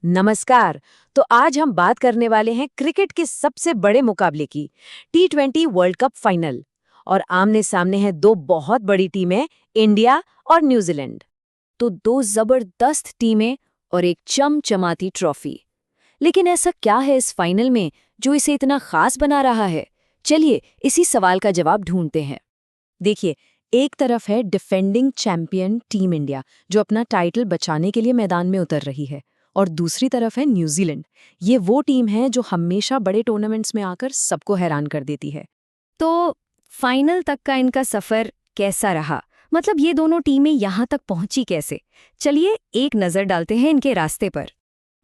नमस्कार। तो आज हम बात करने वाले हैं क्रिकेट के सबसे बड़े मुकाबले की, T20 वर्ल्ड कप फाइनल। और आमने सामने हैं दो बहुत बड़ी टीमें, इंडिया और न्यूजीलैंड। तो दो जबरदस्त टीमें और एक चमचमाती ट्रॉफी। लेकिन ऐसा क्या है इस फाइनल में जो इसे इतना खास बना रहा है? चलिए इसी सवाल का जवाब ढूंढते हैं। देखिए, एक तरफ है डिफेंडिंग चैंपियन टीम इंडिया, जो अपना टाइटल बचाने के लिए मैदान में उतर रही है। और दूसरी तरफ है न्यूजीलैंड। ये वो टीम है जो हमेशा बड़े टूर्नामेंट्स में आकर सबको हैरान कर देती है। तो फाइनल तक का इनका सफर कैसा रहा? मतलब ये दोनों टीमें यहाँ तक पहुंची कैसे? चलिए एक नजर डालते हैं इनके रास्ते पर।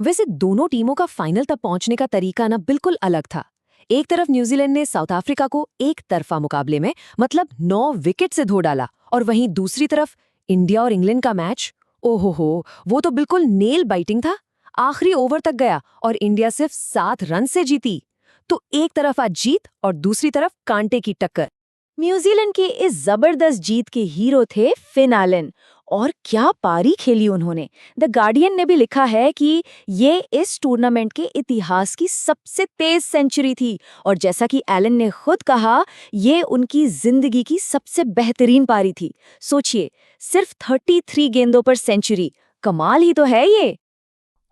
वैसे दोनों टीमों का फाइनल तक पहुंचने का तरीका ना बिल्कुल अलग था। एक तरफ न्यूजीलैंड ने साउथ अफ्रीका को एक तरफा मुकाबले में मतलब 9 विकेट से धो डाला, और वहीं दूसरी तरफ इंडिया और इंग्लैंड का मैच, ओहो, वो तो बिल्कुल नेल बाइटिंग था। आखिरी ओवर तक गया और इंडिया सिर्फ 7 रन से जीती। तो एक तरफ आज जीत और दूसरी तरफ कांटे की टक्कर। न्यूजीलैंड की इस जबरदस्त जीत के हीरो थे फिन एलन। और क्या पारी खेली उन्होंने। द गार्डियन ने भी लिखा है कि ये इस टूर्नामेंट के इतिहास की सबसे तेज सेंचुरी थी, और जैसा कि एलन ने खुद कहा, ये उनकी जिंदगी की सबसे बेहतरीन पारी थी। सोचिए, सिर्फ 33 गेंदों पर सेंचुरी, कमाल ही तो है ये।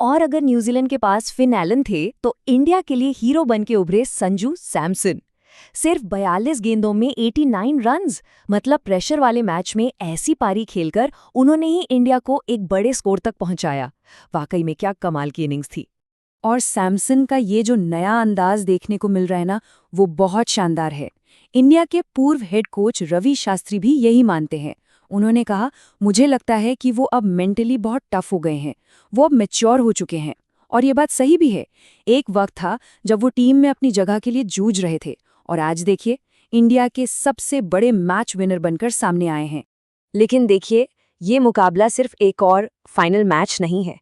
और अगर न्यूजीलैंड के पास फिन एलन थे तो इंडिया के लिए हीरो बन के उभरे संजू सैमसन। सिर्फ 42 गेंदों में 89 रन्स। मतलब प्रेशर वाले मैच में ऐसी पारी खेलकर उन्होंने ही इंडिया को एक बड़े स्कोर तक पहुंचाया। वाकई में क्या कमाल की इनिंग्स थी। और सैमसन का ये जो नया अंदाज देखने को मिल रहा है ना, वो बहुत शानदार है। इंडिया के पूर्व हेड कोच रवि शास्त्री भी यही मानते हैं। उन्होंने कहा, मुझे लगता है कि वो अब मेंटली बहुत टफ हो गए हैं, वो अब मैच्योर हो चुके हैं। और ये बात सही भी है। एक वक्त था जब वो टीम में अपनी जगह के लिए जूझ रहे थे, और आज देखिए, इंडिया के सबसे बड़े मैच विनर बनकर सामने आए हैं। लेकिन देखिए, ये मुकाबला सिर्फ एक और फाइनल मैच नहीं है।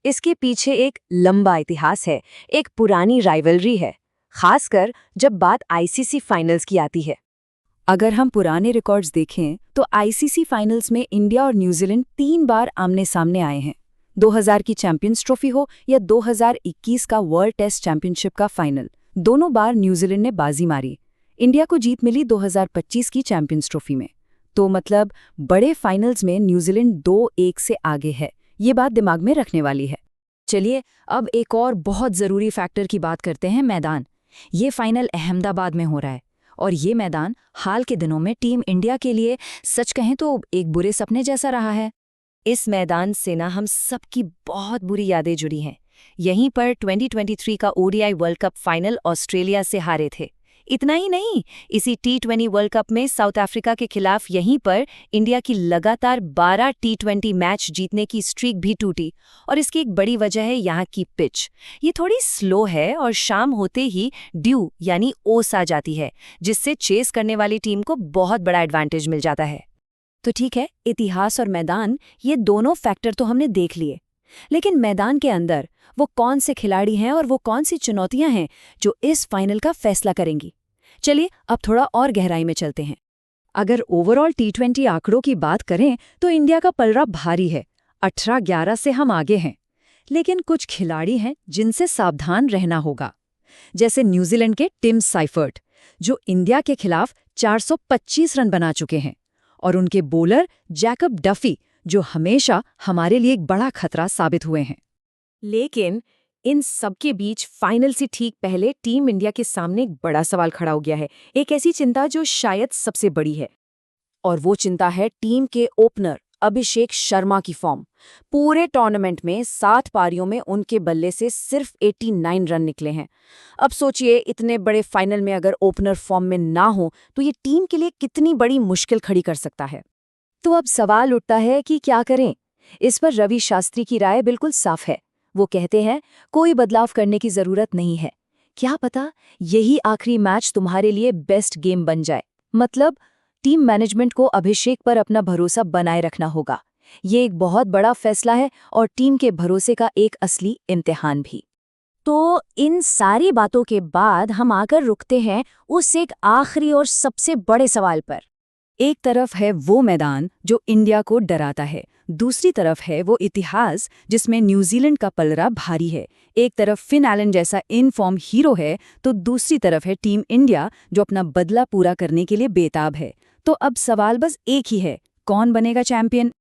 इसके पीछे एक लंबा इतिहास है, एक पुरानी राइवलरी है, खासकर जब बात आईसीसी फाइनल्स की आती है। अगर हम पुराने रिकॉर्ड्स देखें तो आईसीसी फाइनल्स में इंडिया और न्यूजीलैंड 3 बार आमने सामने आए हैं। 2000 की चैंपियंस ट्रॉफी हो या 2021 का वर्ल्ड टेस्ट चैंपियनशिप का फाइनल, दोनों बार न्यूजीलैंड ने बाजी मारी। इंडिया को जीत मिली 2025 की चैंपियंस ट्रॉफी में। तो मतलब बड़े फाइनल्स में न्यूजीलैंड 2-1 से आगे है। ये बात दिमाग में रखने वाली है। चलिए अब एक और बहुत ज़रूरी फैक्टर की बात करते हैं, मैदान। ये फाइनल अहमदाबाद में हो रहा है, और ये मैदान हाल के दिनों में टीम इंडिया के लिए सच कहें तो एक बुरे सपने जैसा रहा है। इस मैदान से ना हम सबकी बहुत बुरी यादें जुड़ी हैं। यहीं पर 2023 का ODI world cup final Australia से हारे थे। इतना ही नहीं, इसी T20 वर्ल्ड कप में साउथ अफ्रीका के खिलाफ यहीं पर इंडिया की लगातार 12 T20 मैच जीतने की स्ट्रीक भी टूटी। और इसकी एक बड़ी वजह है यहाँ की पिच। ये थोड़ी स्लो है और शाम होते ही ड्यू यानी ओस आ जाती है, जिससे चेस करने वाली टीम को बहुत बड़ा एडवांटेज मिल जाता है। तो ठीक है, इतिहास और मैदान, ये दोनों फैक्टर तो हमने देख लिए। लेकिन मैदान के अंदर वो कौन से खिलाड़ी हैं और वो कौन सी चुनौतियां हैं जो इस फाइनल का फैसला करेंगी? चलिए अब थोड़ा और गहराई में चलते हैं। अगर ओवरऑल T20 आंकड़ों की बात करें तो इंडिया का पलड़ा भारी है। 18-11 से हम आगे हैं। लेकिन कुछ खिलाड़ी हैं जिनसे सावधान रहना होगा। जैसे न्यूजीलैंड के टिम साइफर्ट, जो इंडिया के खिलाफ 425 रन बना चुके हैं, और उनके बॉलर जैकब डफी, जो हमेशा हमारे लिए एक बड़ा खतरा साबित हुए हैं। लेकिन इन सबके बीच फाइनल से ठीक पहले टीम इंडिया के सामने एक बड़ा सवाल खड़ा हो गया है, एक ऐसी चिंता जो शायद सबसे बड़ी है। और वो चिंता है टीम के ओपनर अभिषेक शर्मा की फॉर्म। पूरे टूर्नामेंट में 7 पारियों में उनके बल्ले से सिर्फ 89 रन निकले हैं। अब सोचिए, इतने बड़े फाइनल में अगर ओपनर फॉर्म में ना हो तो ये टीम के लिए कितनी बड़ी मुश्किल खड़ी कर सकता है। तो अब सवाल उठता है कि क्या करें। इस पर रवि शास्त्री की राय बिल्कुल साफ है। वो कहते हैं, कोई बदलाव करने की जरूरत नहीं है। क्या पता यही आखिरी मैच तुम्हारे लिए बेस्ट गेम बन जाए। मतलब टीम मैनेजमेंट को अभिषेक पर अपना भरोसा बनाए रखना होगा। ये एक बहुत बड़ा फैसला है और टीम के भरोसे का एक असली इम्तिहान भी। तो इन सारी बातों के बाद हम आकर रुकते हैं उस एक आखिरी और सबसे बड़े सवाल पर। एक तरफ है वो मैदान जो इंडिया को डराता है, दूसरी तरफ है वो इतिहास जिसमें न्यूजीलैंड का पलड़ा भारी है। एक तरफ फिन एलन जैसा इन फॉर्म हीरो है, तो दूसरी तरफ है टीम इंडिया जो अपना बदला पूरा करने के लिए बेताब है। तो अब सवाल बस एक ही है, कौन बनेगा चैंपियन?